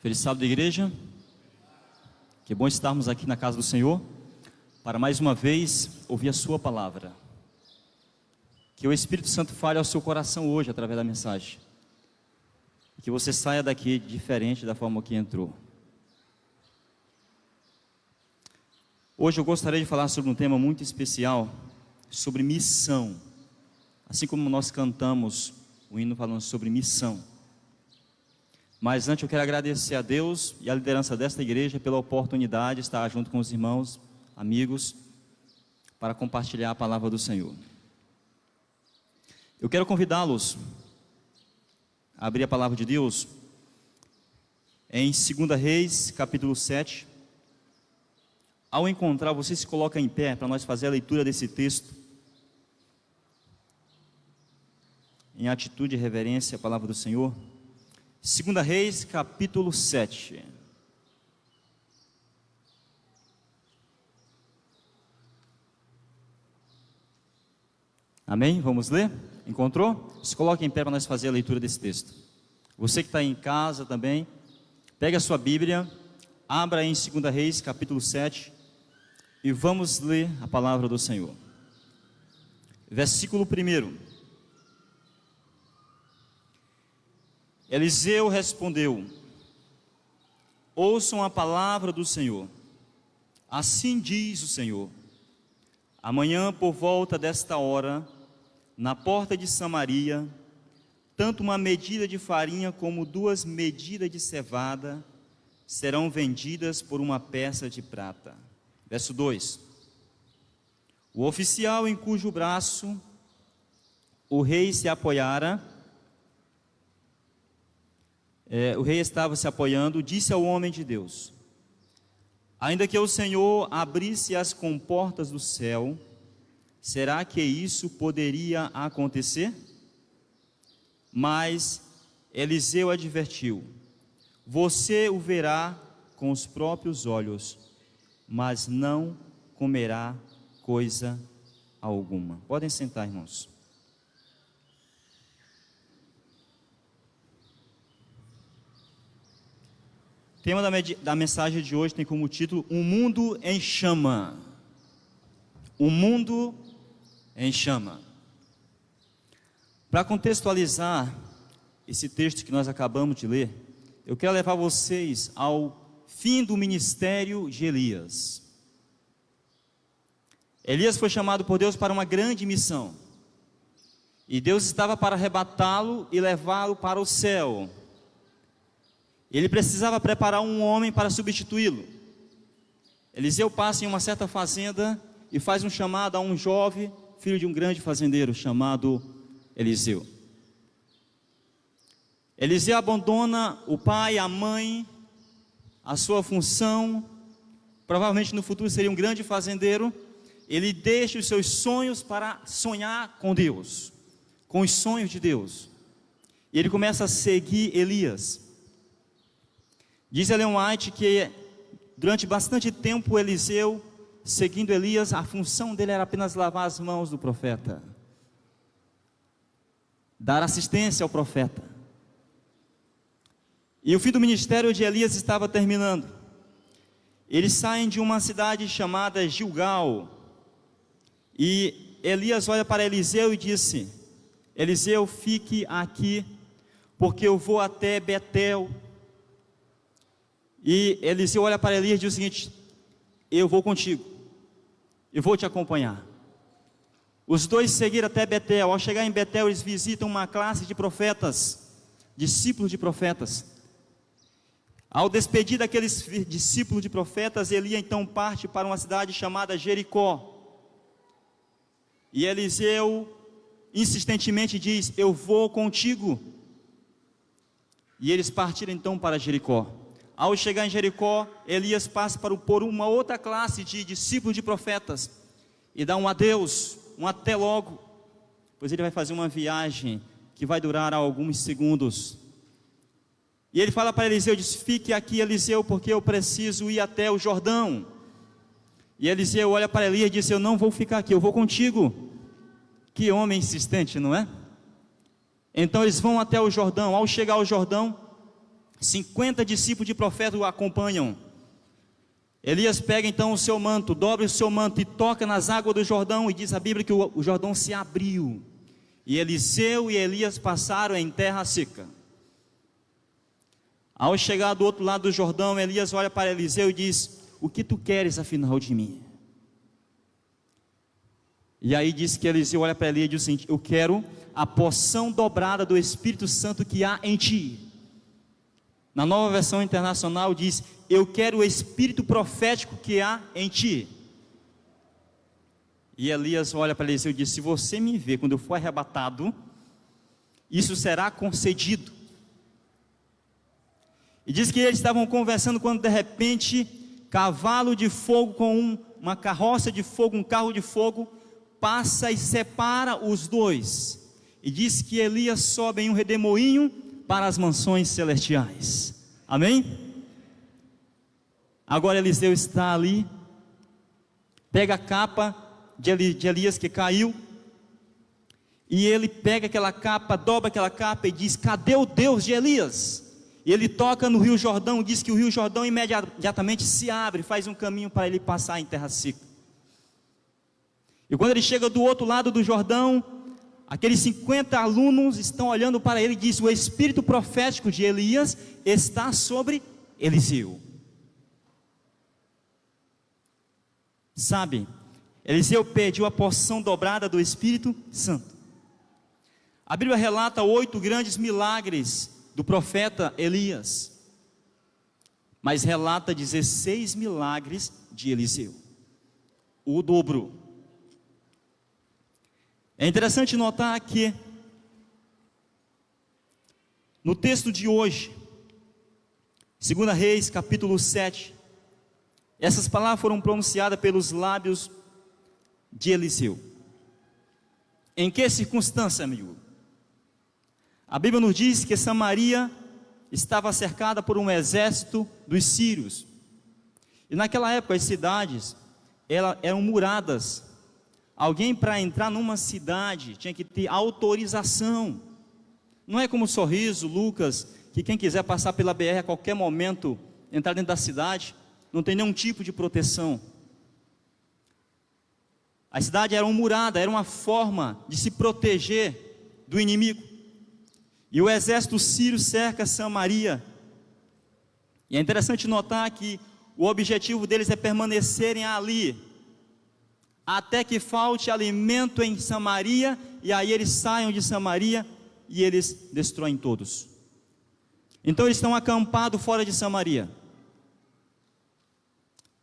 Feliz sábado, igreja. Que bom estarmos aqui na casa do Senhor para mais uma vez ouvir a sua palavra. Que o Espírito Santo fale ao seu coração hoje através da mensagem. E que você saia daqui diferente da forma que entrou. Hoje eu gostaria de falar sobre um tema muito especial, sobre missão. Assim como nós cantamos o hino falando sobre missão. Mas antes eu quero agradecer a Deus e a liderança desta igreja pela oportunidade de estar junto com os irmãos, amigos, para compartilhar a palavra do Senhor. Eu quero convidá-los a abrir a palavra de Deus em 2 Reis, capítulo 7. Ao encontrar, você se coloca em pé para nós fazer a leitura desse texto, em atitude e reverência à palavra do Senhor. 2 Reis, capítulo 7. Amém? Vamos ler? Encontrou? Se coloque em pé para nós fazer a leitura desse texto. Você que está em casa também, pegue a sua Bíblia, abra em 2 Reis, capítulo 7, e vamos ler a palavra do Senhor. Versículo 1. Eliseu respondeu: ouçam a palavra do Senhor. Assim diz o Senhor: amanhã por volta desta hora, na porta de Samaria, tanto uma medida de farinha como 2 medidas de cevada serão vendidas por uma peça de prata. Verso 2: o oficial em cujo braço o rei se apoiara, o rei estava se apoiando, disse ao homem de Deus: ainda que o Senhor abrisse as comportas do céu, será que isso poderia acontecer? Mas Eliseu advertiu: você o verá com os próprios olhos, mas não comerá coisa alguma. Podem sentar, irmãos. O tema da mensagem de hoje tem como título: Um mundo em chama. Um mundo em chama. Para contextualizar esse texto que nós acabamos de ler, eu quero levar vocês ao fim do ministério de Elias. Elias foi chamado por Deus para uma grande missão, e Deus estava para arrebatá-lo e levá-lo para o céu. Ele precisava preparar um homem para substituí-lo. Eliseu passa em uma certa fazenda e faz um chamado a um jovem, filho de um grande fazendeiro, chamado Eliseu. Eliseu abandona o pai, a mãe, a sua função, provavelmente no futuro seria um grande fazendeiro. Ele deixa os seus sonhos para sonhar com Deus, com os sonhos de Deus. E ele começa a seguir Elias. Diz Ellen White que durante bastante tempo Eliseu, seguindo Elias, a função dele era apenas lavar as mãos do profeta, dar assistência ao profeta. E o fim do ministério de Elias estava terminando. Eles saem de uma cidade chamada Gilgal, e Elias olha para Eliseu e disse: Eliseu, fique aqui, porque eu vou até Betel. E Eliseu olha para Elias e diz o seguinte: eu vou contigo, eu vou te acompanhar. Os dois seguiram até Betel. Ao chegar em Betel, eles visitam uma classe de profetas, discípulos de profetas. Ao despedir daqueles discípulos de profetas, Elias então parte para uma cidade chamada Jericó. E Eliseu insistentemente diz: eu vou contigo. E eles partiram então para Jericó. Ao chegar em Jericó, Elias passa por uma outra classe de discípulos de profetas e dá um adeus, um até logo, pois ele vai fazer uma viagem que vai durar alguns segundos. E ele fala para Eliseu, diz: fique aqui, Eliseu, porque eu preciso ir até o Jordão. E Eliseu olha para Elias e diz: eu não vou ficar aqui, eu vou contigo. Que homem insistente, não é? Então eles vão até o Jordão. Ao chegar ao Jordão, 50 discípulos de profeta o acompanham. Elias pega então o seu manto, dobra o seu manto e toca nas águas do Jordão, e diz a Bíblia que o Jordão se abriu, e Eliseu e Elias passaram em terra seca. Ao chegar do outro lado do Jordão, Elias olha para Eliseu e diz: o que tu queres afinal de mim? E aí diz que Eliseu olha para Elias e diz o seguinte: eu quero a porção dobrada do Espírito Santo que há em ti. Na Nova Versão Internacional diz: eu quero o Espírito profético que há em ti. E Elias olha para Eliseu e diz: se você me ver quando eu for arrebatado, isso será concedido. E diz que eles estavam conversando quando de repente, cavalo de fogo com uma carroça de fogo, um carro de fogo, passa e separa os dois. E diz que Elias sobe em um redemoinho para as mansões celestiais. Amém? Agora Eliseu está ali, pega a capa de Elias que caiu, e ele pega aquela capa, dobra aquela capa e diz: cadê o Deus de Elias? E ele toca no rio Jordão, diz que o rio Jordão imediatamente se abre, faz um caminho para ele passar em terra seca. E quando ele chega do outro lado do Jordão, aqueles 50 alunos estão olhando para ele e diz: o espírito profético de Elias está sobre Eliseu. Sabe, Eliseu pediu a porção dobrada do Espírito Santo. A Bíblia relata 8 grandes milagres do profeta Elias, mas relata 16 milagres de Eliseu, o dobro. É interessante notar que no texto de hoje, 2 Reis capítulo 7, essas palavras foram pronunciadas pelos lábios de Eliseu. Em que circunstância, amigo? A Bíblia nos diz que Samaria estava cercada por um exército dos sírios. E naquela época as cidades eram muradas. Alguém para entrar numa cidade tinha que ter autorização. Não é como Sorriso, Lucas, que quem quiser passar pela BR a qualquer momento, entrar dentro da cidade, não tem nenhum tipo de proteção. A cidade era murada, era uma forma de se proteger do inimigo. E o exército sírio cerca Samaria. E é interessante notar que o objetivo deles é permanecerem ali, até que falte alimento em Samaria, e aí eles saiam de Samaria e eles destroem todos. Então eles estão acampados fora de Samaria,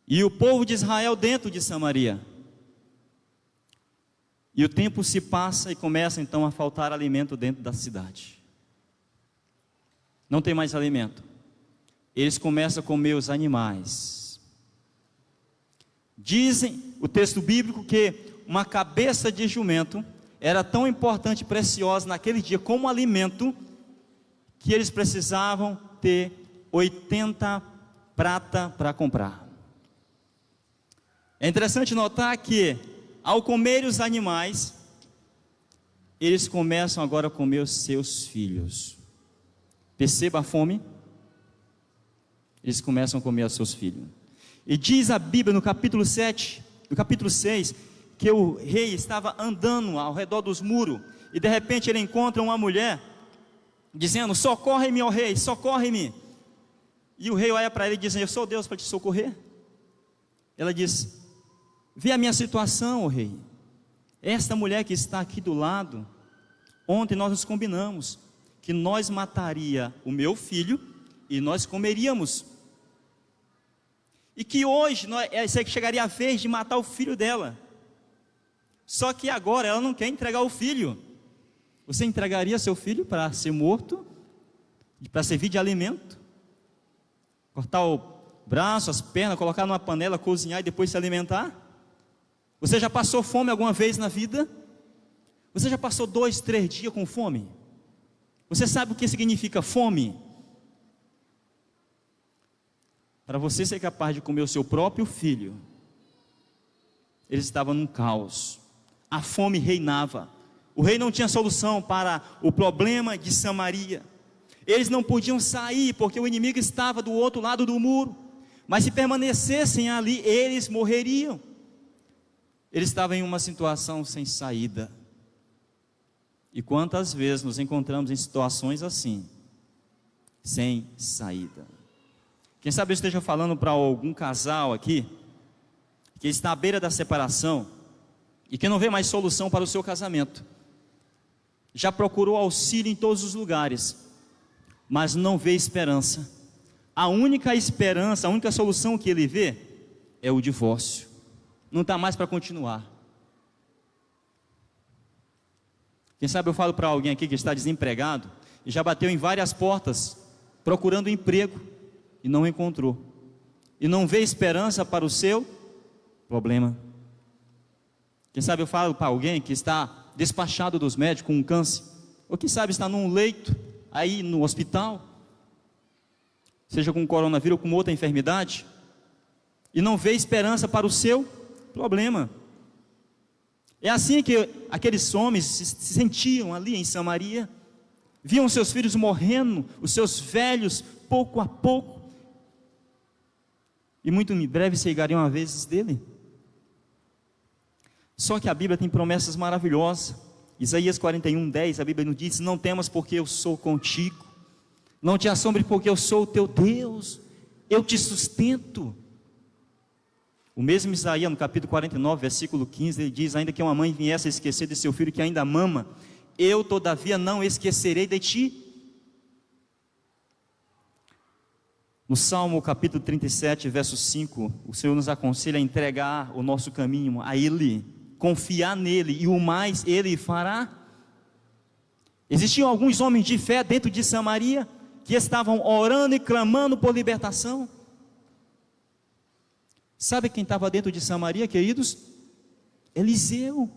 e o povo de Israel dentro de Samaria. E o tempo se passa e começa então a faltar alimento dentro da cidade. Não tem mais alimento. Eles começam a comer os animais. Dizem o texto bíblico que uma cabeça de jumento era tão importante e preciosa naquele dia como alimento, que eles precisavam ter 80 prata para comprar. É interessante notar que ao comer os animais, eles começam agora a comer os seus filhos. Perceba a fome. Eles começam a comer os seus filhos. E diz a Bíblia no capítulo 7, no capítulo 6, que o rei estava andando ao redor dos muros, e de repente ele encontra uma mulher, dizendo: socorre-me, ó rei, socorre-me. E o rei olha para ele e diz: eu sou Deus para te socorrer. Ela diz: vê a minha situação, ó rei. Esta mulher que está aqui do lado, ontem nós nos combinamos que nós mataria o meu filho e nós comeríamos, e que hoje chegaria a vez de matar o filho dela. Só que agora ela não quer entregar o filho. Você entregaria seu filho para ser morto, para servir de alimento? Cortar o braço, as pernas, colocar numa panela, cozinhar e depois se alimentar? Você já passou fome alguma vez na vida? Você já passou 2, 3 dias com fome? Você sabe o que significa fome? Para você ser capaz de comer o seu próprio filho, eles estavam num caos. A fome reinava. O rei não tinha solução para o problema de Samaria. Eles não podiam sair, porque o inimigo estava do outro lado do muro. Mas se permanecessem ali, eles morreriam. Eles estavam em uma situação sem saída. E quantas vezes nos encontramos em situações assim, sem saída? Quem sabe eu esteja falando para algum casal aqui, que está à beira da separação, e que não vê mais solução para o seu casamento. Já procurou auxílio em todos os lugares, mas não vê esperança. A única esperança, a única solução que ele vê é o divórcio. Não está mais para continuar. Quem sabe eu falo para alguém aqui que está desempregado e já bateu em várias portas procurando emprego e não encontrou, e não vê esperança para o seu problema. Quem sabe eu falo para alguém que está despachado dos médicos com um câncer, ou quem sabe está num leito aí no hospital, seja com coronavírus ou com outra enfermidade, e não vê esperança para o seu problema. É assim que aqueles homens se sentiam ali em Samaria, viam seus filhos morrendo, os seus velhos, pouco a pouco, e muito em breve chegariam a vez dele. Só que a Bíblia tem promessas maravilhosas. Isaías 41:10, a Bíblia nos diz: não temas, porque eu sou contigo, não te assombres, porque eu sou o teu Deus, eu te sustento. O mesmo Isaías, no capítulo 49, versículo 15, ele diz: ainda que uma mãe viesse a esquecer de seu filho que ainda mama, eu todavia não esquecerei de ti. No Salmo capítulo 37, verso 5, o Senhor nos aconselha a entregar o nosso caminho a Ele, confiar nele, e o mais Ele fará. Existiam alguns homens de fé dentro de Samaria, que estavam orando e clamando por libertação. Sabe quem estava dentro de Samaria, queridos? Eliseu,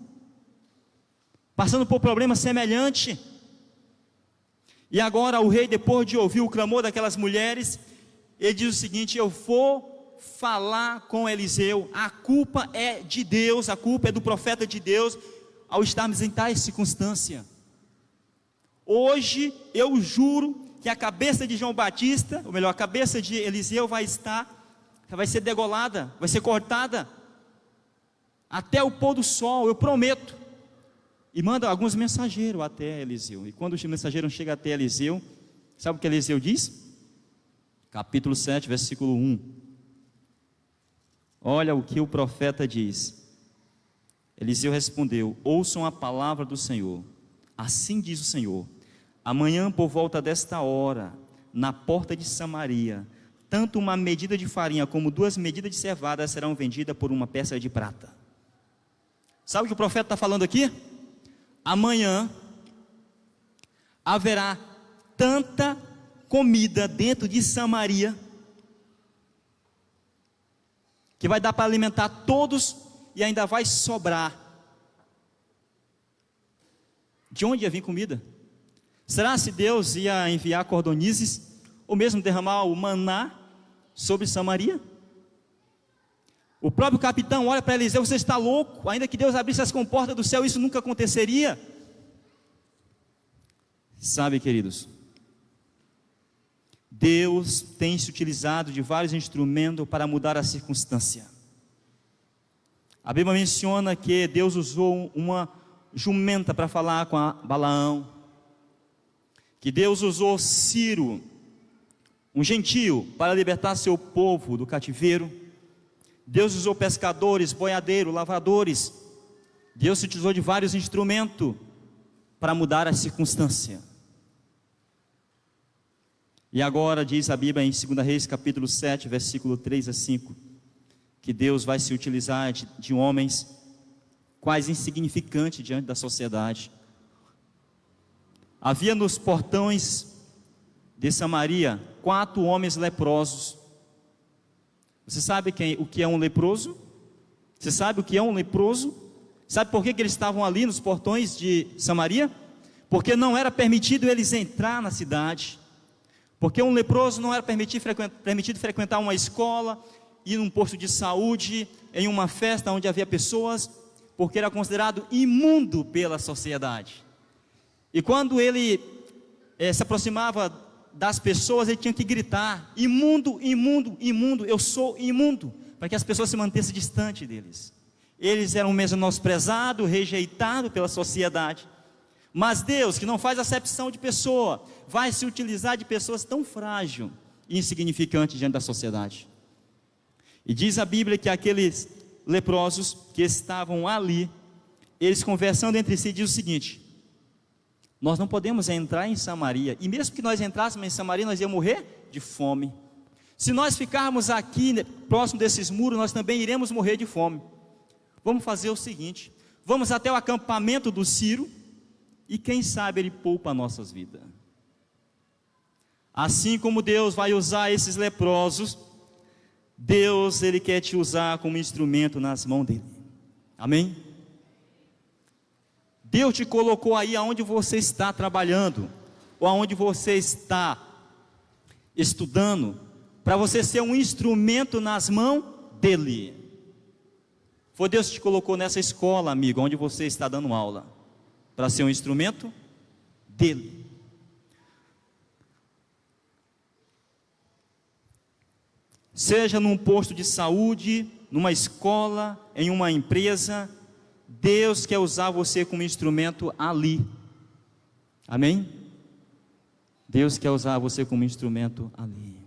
passando por problema semelhante. E agora o rei, depois de ouvir o clamor daquelas mulheres, ele diz o seguinte: eu vou falar com Eliseu, a culpa é de Deus, a culpa é do profeta de Deus, ao estarmos em tais circunstância. Hoje eu juro que a cabeça de João Batista, ou melhor, a cabeça de Eliseu vai ser degolada, vai ser cortada, até o pôr do sol, eu prometo. E manda alguns mensageiros até Eliseu. E quando os mensageiros chegam até Eliseu, sabe o que Eliseu diz? Capítulo 7, versículo 1. Olha o que o profeta diz. Eliseu respondeu: ouçam a palavra do Senhor. Assim diz o Senhor: amanhã por volta desta hora, na porta de Samaria, tanto uma medida de farinha como 2 medidas de cevada serão vendidas por uma peça de prata. Sabe o que o profeta está falando aqui? Amanhã haverá tanta comida dentro de Samaria que vai dar para alimentar todos e ainda vai sobrar. De onde ia vir comida? Será se Deus ia enviar cordonizes ou mesmo derramar o maná sobre Samaria? O próprio capitão olha para Eliseu: você está louco? Ainda que Deus abrisse as comportas do céu, isso nunca aconteceria. Sabe, queridos, Deus tem se utilizado de vários instrumentos para mudar a circunstância. A Bíblia menciona que Deus usou uma jumenta para falar com Balaão, que Deus usou Ciro, um gentio, para libertar seu povo do cativeiro. Deus usou pescadores, boiadeiros, lavradores. Deus se utilizou de vários instrumentos para mudar a circunstância. E agora diz a Bíblia em 2 Reis capítulo 7, versículo 3 a 5, que Deus vai se utilizar de homens quase insignificantes diante da sociedade. Havia nos portões de Samaria 4 homens leprosos. Você sabe o que é um leproso? Você sabe o que é um leproso? Sabe por que eles estavam ali nos portões de Samaria? Porque não era permitido eles entrar na cidade. Porque um leproso não era permitido frequentar uma escola, ir num posto de saúde, em uma festa onde havia pessoas, porque era considerado imundo pela sociedade. E quando ele se aproximava das pessoas, ele tinha que gritar: imundo, imundo, imundo, eu sou imundo, para que as pessoas se mantessem distante deles. Eles eram menosprezados, rejeitados pela sociedade. Mas Deus, que não faz acepção de pessoa, vai se utilizar de pessoas tão frágeis e insignificantes diante da sociedade. E diz a Bíblia que aqueles leprosos que estavam ali, eles conversando entre si, diz o seguinte: nós não podemos entrar em Samaria, e mesmo que nós entrássemos em Samaria, nós íamos morrer de fome. Se nós ficarmos aqui, próximo desses muros, nós também iremos morrer de fome. Vamos fazer o seguinte: vamos até o acampamento do Ciro, e quem sabe ele poupa nossas vidas. Assim como Deus vai usar esses leprosos, Deus, ele quer te usar como instrumento nas mãos dele. Amém? Deus te colocou aí aonde você está trabalhando, ou aonde você está estudando, para você ser um instrumento nas mãos dele. Foi Deus que te colocou nessa escola, amigo, onde você está dando aula, para ser um instrumento dele. Seja num posto de saúde, numa escola, em uma empresa, Deus quer usar você como instrumento ali. Amém? Deus quer usar você como instrumento ali.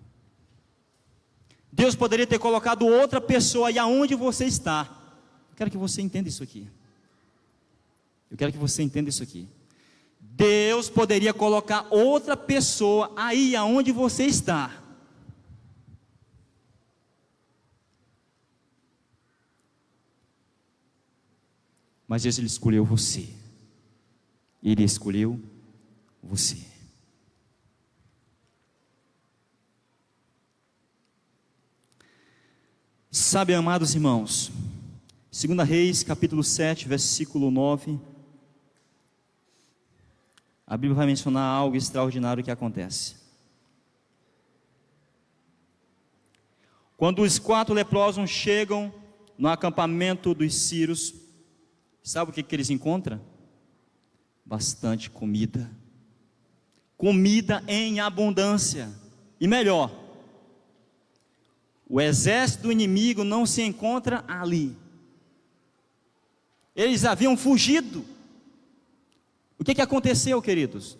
Deus poderia ter colocado outra pessoa aí aonde você está. Eu quero que você entenda isso aqui. Eu quero que você entenda isso aqui. Deus poderia colocar outra pessoa aí aonde você está. Mas Deus, ele escolheu você. Ele escolheu você. Sabe, amados irmãos, 2 Reis, capítulo 7, versículo 9, a Bíblia vai mencionar algo extraordinário que acontece. Quando os 4 leprosos chegam no acampamento dos sírios, sabe o que eles encontram? Bastante comida. Comida em abundância. E melhor, o exército do inimigo não se encontra ali. Eles haviam fugido. O que aconteceu, queridos?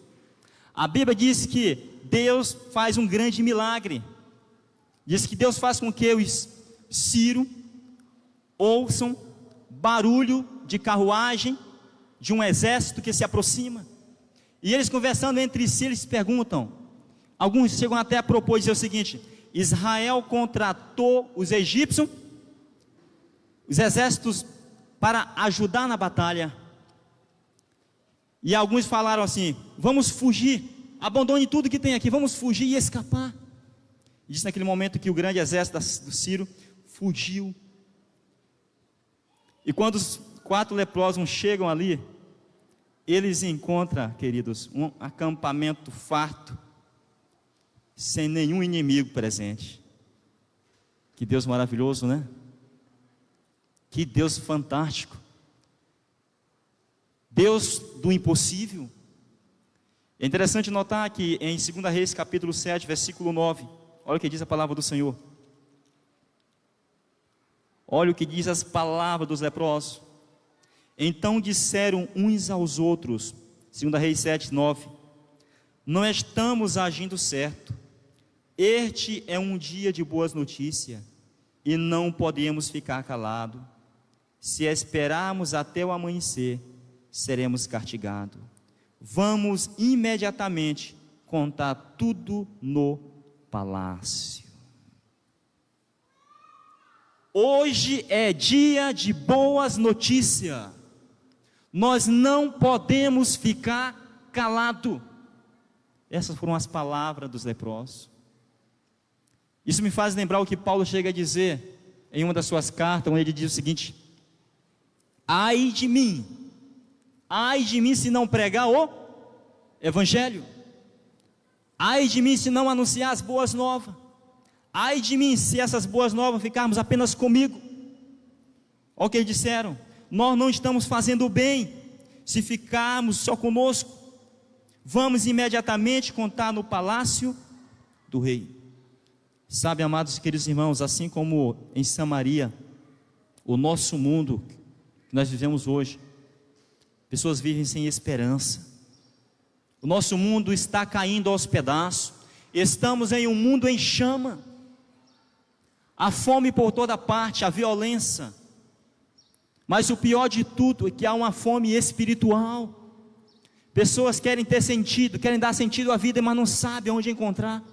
A Bíblia diz que Deus faz um grande milagre. Diz que Deus faz com que os sírios ouçam barulho de carruagem, de um exército que se aproxima. E eles conversando entre si, eles perguntam, alguns chegam até a propor dizer o seguinte: Israel contratou os egípcios, os exércitos, para ajudar na batalha. E alguns falaram assim: vamos fugir, abandone tudo que tem aqui, vamos fugir e escapar. E disse naquele momento que o grande exército do Ciro fugiu. E quando os 4 leprosos chegam ali, eles encontram, queridos, um acampamento farto, sem nenhum inimigo presente. Que Deus maravilhoso, né? Que Deus fantástico. Deus do impossível. É interessante notar que em 2 Reis capítulo 7, versículo 9, olha o que diz a palavra do Senhor. Olha o que diz as palavras dos leprosos. Então disseram uns aos outros, 2 Reis 7, 9, não estamos agindo certo. Este é um dia de boas notícias, e não podemos ficar calados. Se esperarmos até o amanhecer, seremos castigados. Vamos imediatamente contar tudo no palácio. Hoje é dia de boas notícias. Nós não podemos ficar calados. Essas foram as palavras dos leprosos. Isso me faz lembrar o que Paulo chega a dizer em uma das suas cartas, onde ele diz o seguinte: ai de mim se não pregar o evangelho, ai de mim se não anunciar as boas novas, ai de mim se essas boas novas ficarmos apenas comigo. Olha o que eles disseram: nós não estamos fazendo o bem se ficarmos só conosco. Vamos imediatamente contar no palácio do rei. Sabe, amados e queridos irmãos, assim como em Samaria, o nosso mundo que nós vivemos hoje, pessoas vivem sem esperança. O nosso mundo está caindo aos pedaços. Estamos em um mundo em chama. A fome por toda parte, a violência. Mas o pior de tudo é que há uma fome espiritual. Pessoas querem ter sentido, querem dar sentido à vida, mas não sabem onde encontrar.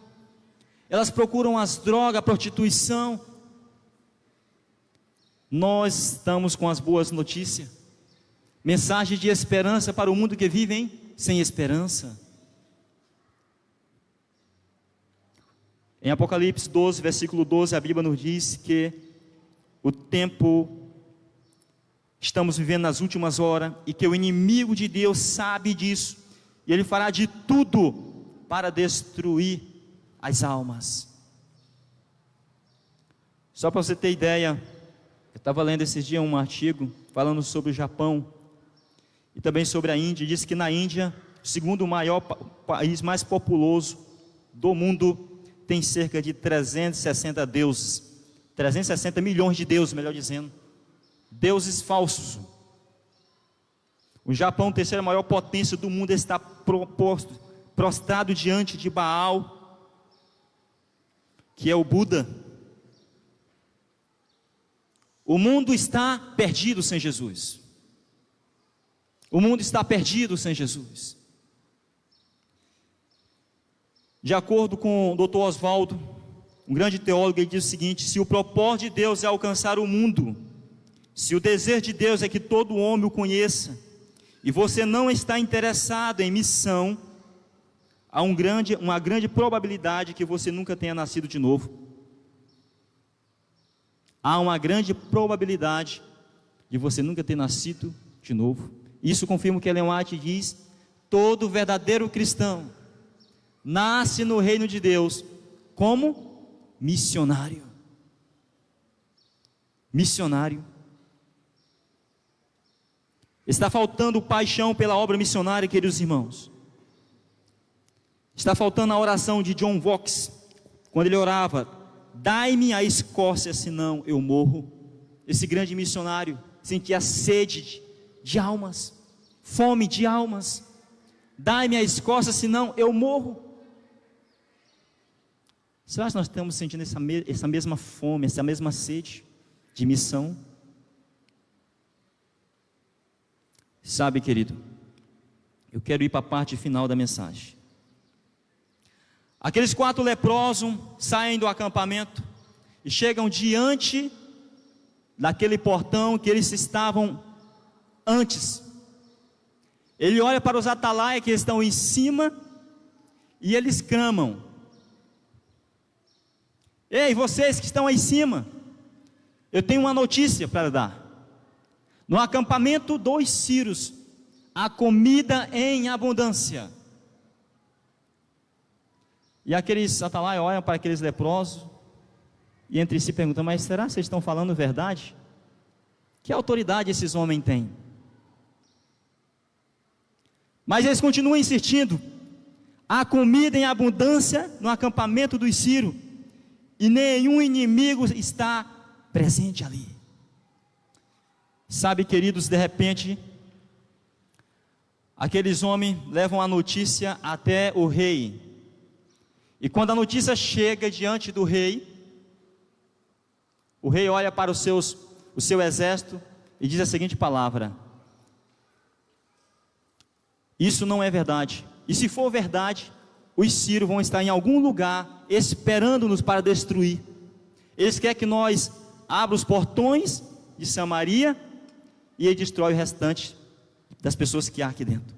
Elas procuram as drogas, a prostituição. Nós estamos com as boas notícias. Mensagem de esperança para o mundo que vive sem esperança. Em Apocalipse 12, versículo 12, a Bíblia nos diz que o tempo, estamos vivendo nas últimas horas, e que o inimigo de Deus sabe disso, e ele fará de tudo para destruir as almas. Só para você ter ideia, eu estava lendo esses dias um artigo falando sobre o Japão e também sobre a Índia. Diz que na Índia, o segundo maior país mais populoso do mundo, tem cerca de 360 deuses, 360 milhões de deuses, melhor dizendo, deuses falsos. O Japão, terceira maior potência do mundo, está prostrado diante de Baal, que é o Buda. O mundo está perdido sem Jesus. O mundo está perdido sem Jesus. De acordo com o Dr. Oswaldo, um grande teólogo, ele diz o seguinte: se o propósito de Deus é alcançar o mundo, se o desejo de Deus é que todo homem o conheça, e você não está interessado em missão, há uma grande probabilidade que você nunca tenha nascido de novo. Há uma grande probabilidade de você nunca ter nascido de novo. Isso confirma o que Ellen White diz: todo verdadeiro cristão nasce no reino de Deus como missionário. Missionário. Está faltando paixão pela obra missionária, queridos irmãos. Está faltando a oração de John Knox, quando ele orava: dai-me a Escócia, senão eu morro. Esse grande missionário sentia sede de almas, fome de almas. Dai-me a Escócia, senão eu morro. Será que nós estamos sentindo essa mesma fome, essa mesma sede de missão? Sabe, querido, eu quero ir para a parte final da mensagem. Aqueles 4 leprosos saem do acampamento e chegam diante daquele portão que eles estavam antes. Ele olha para os atalaias que estão em cima e eles clamam: ei, vocês que estão aí em cima, eu tenho uma notícia para dar. No acampamento dos sírios há comida em abundância. E aqueles atalaias olham para aqueles leprosos e entre si perguntam: mas será que vocês estão falando verdade? Que autoridade esses homens têm? Mas eles continuam insistindo: há comida em abundância no acampamento dos sírios e nenhum inimigo está presente ali. Sabe, queridos, de repente, aqueles homens levam a notícia até o rei. E quando a notícia chega diante do rei, o rei olha para o seu exército e diz a seguinte palavra: isso não é verdade. E se for verdade, os sírios vão estar em algum lugar esperando-nos para destruir. Eles querem que nós abra os portões de Samaria e ele destrói o restante das pessoas que há aqui dentro.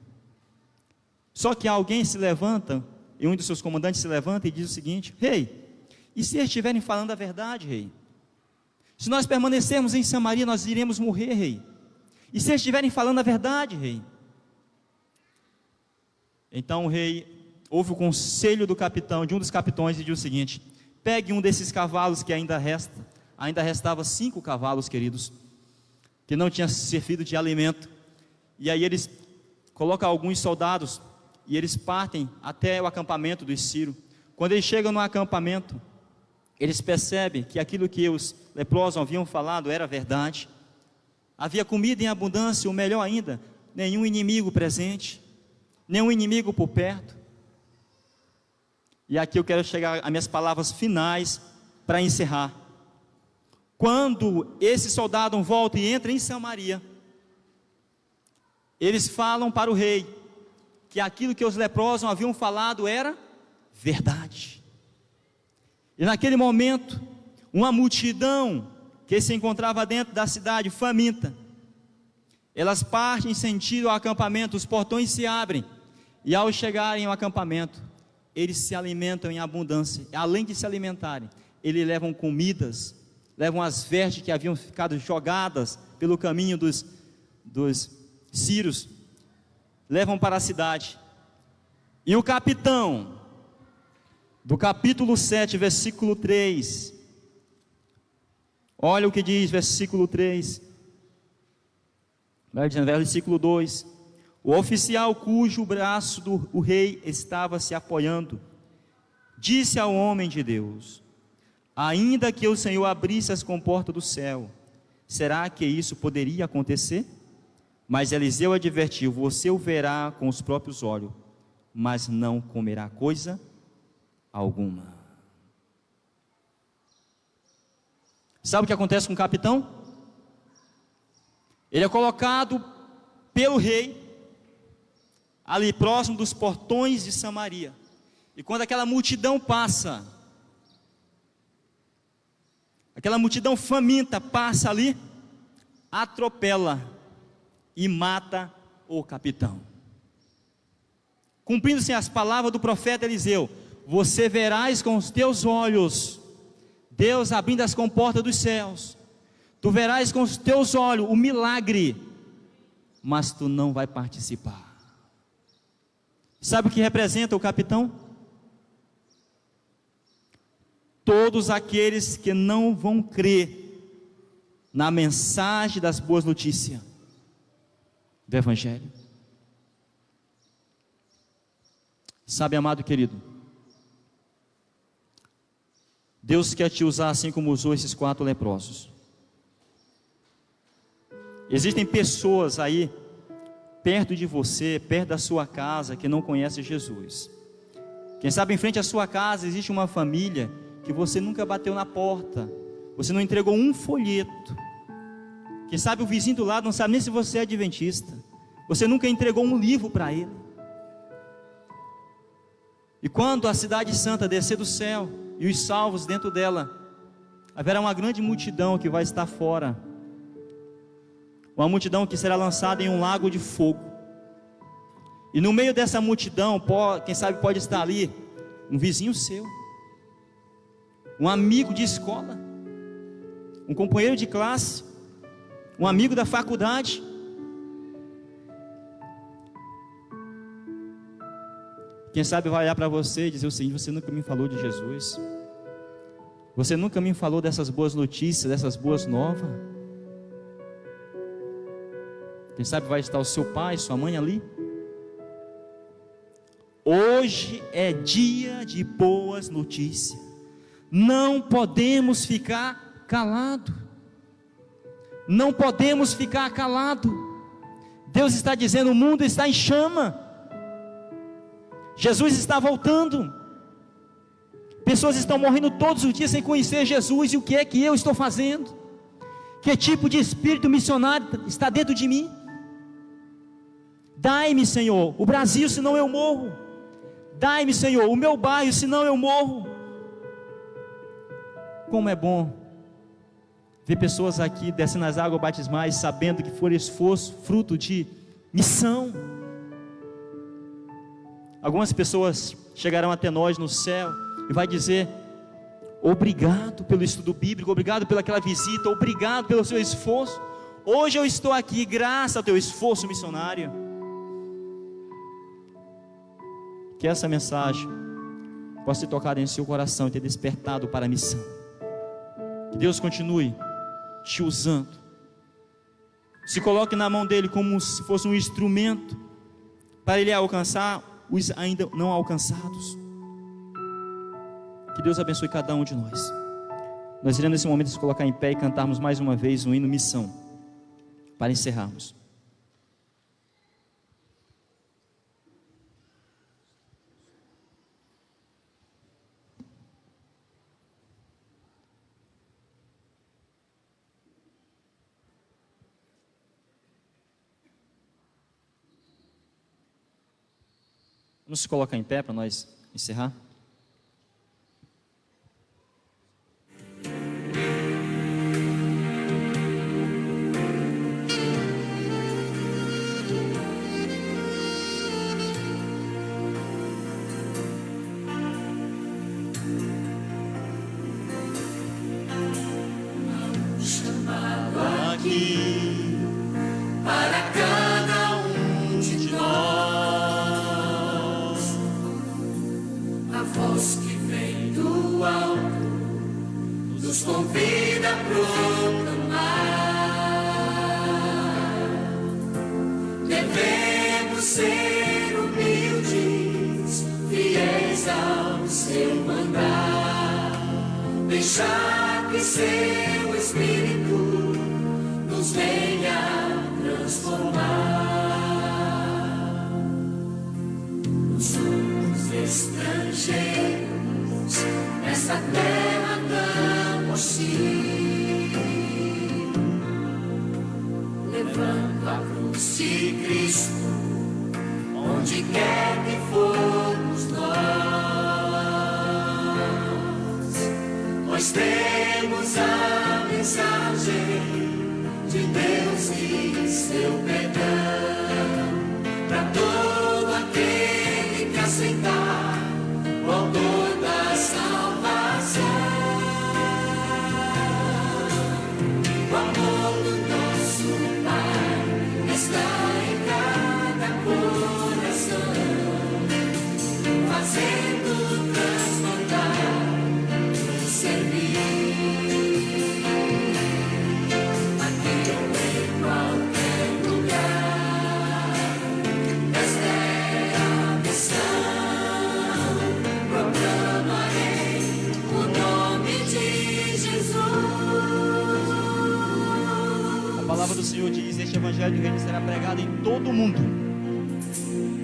Só que alguém se levanta, e um dos seus comandantes se levanta e diz o seguinte: rei, e se eles estiverem falando a verdade, rei? Se nós permanecermos em Samaria, nós iremos morrer, rei. E se eles estiverem falando a verdade, rei? Então o rei ouve o conselho do capitão, de um dos capitões, e diz o seguinte: pegue um desses cavalos que ainda restava 5 cavalos, queridos, que não tinha servido de alimento. E aí eles colocam alguns soldados e eles partem até o acampamento dos sírios. Quando eles chegam no acampamento, eles percebem que aquilo que os leprosos haviam falado era verdade. Havia comida em abundância, o melhor ainda, nenhum inimigo presente, nenhum inimigo por perto. E aqui eu quero chegar às minhas palavras finais para encerrar. Quando esse soldado volta e entra em Samaria, eles falam para o rei que aquilo que os leprosos haviam falado era verdade. E naquele momento, uma multidão que se encontrava dentro da cidade faminta, elas partem em sentido ao acampamento, os portões se abrem, e ao chegarem ao acampamento, eles se alimentam em abundância. Além de se alimentarem, eles levam comidas, levam as vestes que haviam ficado jogadas pelo caminho dos sírios, levam para a cidade. E o capitão, do capítulo 7, versículo 3, olha o que diz, versículo 3, vai dizendo, versículo 2: o oficial cujo braço o rei estava se apoiando, disse ao homem de Deus: ainda que o Senhor abrisse as comportas do céu, será que isso poderia acontecer? Mas Eliseu advertiu: você o verá com os próprios olhos, mas não comerá coisa alguma. Sabe o que acontece com o capitão? Ele é colocado pelo rei ali próximo dos portões de Samaria, e quando aquela multidão passa, aquela multidão faminta passa ali, atropela e mata o capitão, cumprindo-se as palavras do profeta Eliseu: você verás com os teus olhos Deus abrindo as comportas dos céus, tu verás com os teus olhos o milagre, mas tu não vai participar. Sabe o que representa o capitão? Todos aqueles que não vão crer na mensagem das boas notícias do Evangelho. Sabe, amado querido, Deus quer te usar assim como usou esses 4 leprosos. Existem pessoas aí perto de você, perto da sua casa, que não conhecem Jesus. Quem sabe em frente à sua casa existe uma família que você nunca bateu na porta, você não entregou um folheto. Quem sabe o vizinho do lado não sabe nem se você é adventista, você nunca entregou um livro para ele. E quando a cidade santa descer do céu e os salvos dentro dela, haverá uma grande multidão que vai estar fora, uma multidão que será lançada em um lago de fogo. E no meio dessa multidão, quem sabe pode estar ali um vizinho seu, um amigo de escola, um companheiro de classe, um amigo da faculdade. Quem sabe vai olhar para você e dizer o seguinte: você nunca me falou de Jesus, você nunca me falou dessas boas notícias, dessas boas novas. Quem sabe vai estar o seu pai, sua mãe ali. Hoje é dia de boas notícias, não podemos ficar calado, não podemos ficar calado. Deus está dizendo: o mundo está em chama, Jesus está voltando, pessoas estão morrendo todos os dias sem conhecer Jesus. E o que é que eu estou fazendo? Que tipo de espírito missionário está dentro de mim? Dai-me, Senhor, o Brasil, senão eu morro. Dai-me, Senhor, o meu bairro, senão eu morro. Como é bom ver pessoas aqui descendo as águas batismais, sabendo que foi esforço, fruto de missão. Algumas pessoas chegarão até nós no céu e vai dizer: obrigado pelo estudo bíblico, obrigado pelaquela visita, obrigado pelo seu esforço. Hoje eu estou aqui graças ao teu esforço missionário. Que essa mensagem possa ter tocado em seu coração e ter despertado para a missão. Que Deus continue te usando. Se coloque na mão dele como se fosse um instrumento para ele alcançar os ainda não alcançados. Que Deus abençoe cada um de nós. Nós iremos nesse momento nos colocar em pé e cantarmos mais uma vez o hino Missão, para encerrarmos. Vamos se colocar em pé para nós encerrar. Para cada um de nós, a voz que vem do alto nos convida a proclamar. Devemos ser humildes, fiéis ao seu mandar, deixar que seu Espírito nos venha transformar. Não somos estrangeiros nessa terra tão hostil, levando a cruz de Cristo onde quer que formos nós temos a mensagem de Deus e seu perdão para todo aquele que aceitar o autor da salvação. O amor do nosso Pai está em cada coração, fazendo transbordar o servir. A palavra do Senhor diz: este evangelho do reino será pregado em todo o mundo.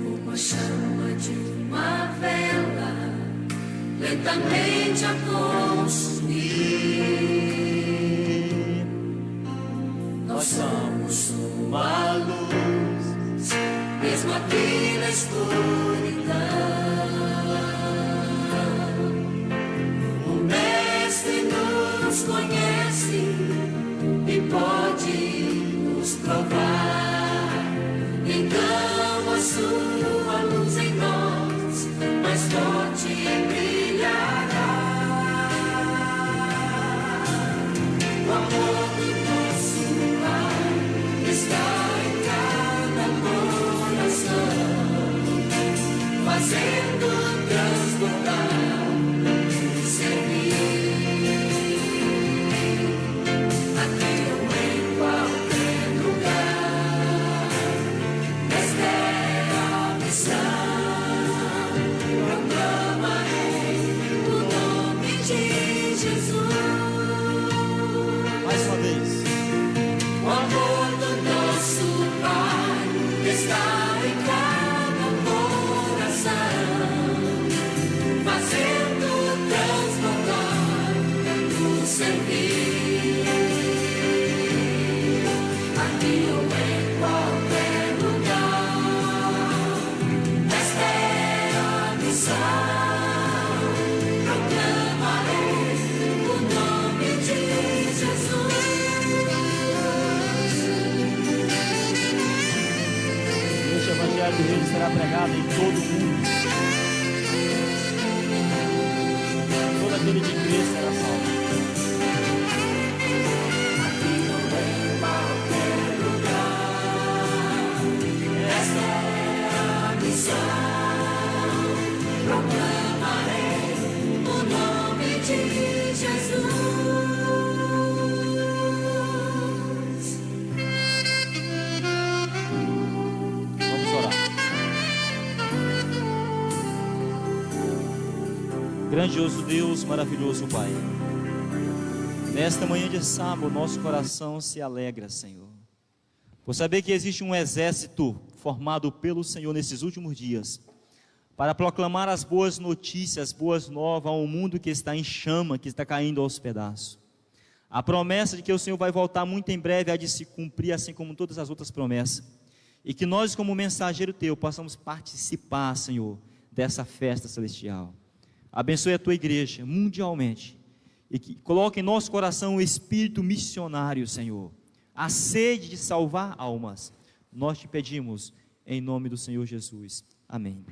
Como a chama de uma vela, lentamente a consumir. Nós somos uma luz, mesmo aqui na escuridão. O Mestre nos conhece e pode nos provar. Então a sua luz em nós mais forte brilhará. O amor do nosso Pai está em cada coração, fazendo transbordar o servir. Aqui ou em qualquer lugar, esta é a missão. Proclamarei o nome de Jesus. Mais uma vez. O amor do nosso Pai está em cada coração, fazendo transbordar o servir. Aqui ou em qualquer lugar, esta é a missão. Proclamarei o nome de Jesus. Este evangelho do reino será pregado em todo o mundo. Todo aquele que crer será salvo. Aqui ou em qualquer lugar, esta é a missão. Proclamarei o nome de Jesus. Vamos orar. Grandioso Deus, maravilhoso Pai, nesta manhã de sábado, nosso coração se alegra, Senhor, por saber que existe um exército formado pelo Senhor nesses últimos dias, para proclamar as boas notícias, boas novas a um mundo que está em chama, que está caindo aos pedaços. A promessa de que o Senhor vai voltar muito em breve há de se cumprir, assim como todas as outras promessas, e que nós, como mensageiro teu, possamos participar, Senhor, dessa festa celestial. Abençoe a tua igreja mundialmente, e que coloque em nosso coração o espírito missionário, Senhor, a sede de salvar almas. Nós te pedimos em nome do Senhor Jesus. Amém.